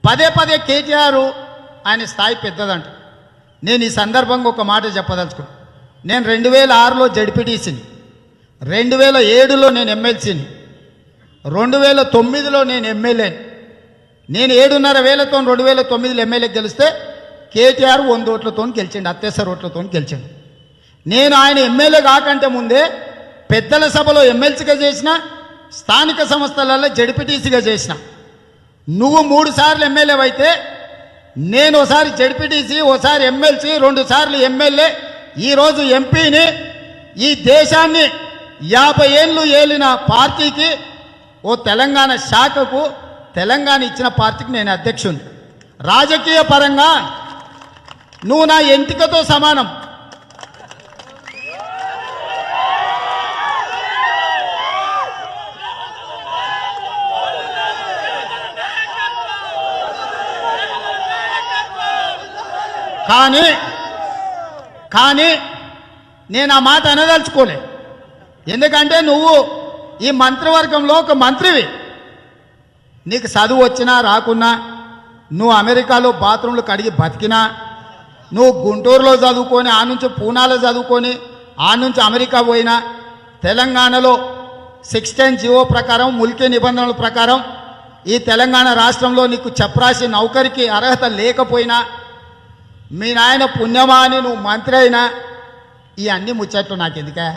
పదే పదే కేటీఆర్ ఆయన స్థాయి పెద్దదంట. నేను ఈ సందర్భంగా ఒక మాట చెప్పదలుచుకున్నాను. నేను 2006లో జడ్పీటీసీని, 2007లో నేను ఎమ్మెల్సీని, 2009లో నేను ఎమ్మెల్యేని. నేను 7,500తో 2009లో ఎమ్మెల్యే గెలిస్తే కేటీఆర్ 100 ఓట్లతో గెలిచిండు, అత్యవసర ఓట్లతో గెలిచిండు. నేను ఆయన ఎమ్మెల్యే కాకంటే ముందే పెద్దల సభలో ఎమ్మెల్సీగా చేసిన, స్థానిక సంస్థలలో జడ్పీటీసీగా చేసిన. నువ్వు 3 సార్లు ఎమ్మెల్యే అయితే నేను ఒకసారి జడ్పీటీసీ, ఒకసారి ఎమ్మెల్సీ, 2 సార్లు ఎమ్మెల్యే, ఈరోజు ఎంపీని. ఈ దేశాన్ని 50 ఏళ్ళు ఏలిన పార్టీకి, ఓ తెలంగాణ శాఖకు, తెలంగాణ ఇచ్చిన పార్టీకి నేను అధ్యక్షుడిని. రాజకీయ పరంగా నువ్వు నా ఎంటికతో సమానం. కానీ నేను ఆ మాట అనదలుచుకోలే. ఎందుకంటే నువ్వు ఈ మంత్రివర్గంలో ఒక మంత్రివి. నీకు చదువు వచ్చినా రాకున్నా, నువ్వు అమెరికాలో బాత్రూంలు కడిగి బతికినా, నువ్వు గుంటూరులో చదువుకొని, ఆ నుంచి పూనాలో చదువుకొని, ఆ నుంచి అమెరికా పోయినా, తెలంగాణలో 610 జీవో ప్రకారం, ముల్కీ నిబంధనల ప్రకారం ఈ తెలంగాణ రాష్ట్రంలో నీకు చప్రాసి నౌకరికి అర్హత లేకపోయినా, మీ నాయన పుణ్యమా అని నువ్వు మంత్రి అయినా, ఈ అన్ని ముచ్చట్లు నాకెందుకా?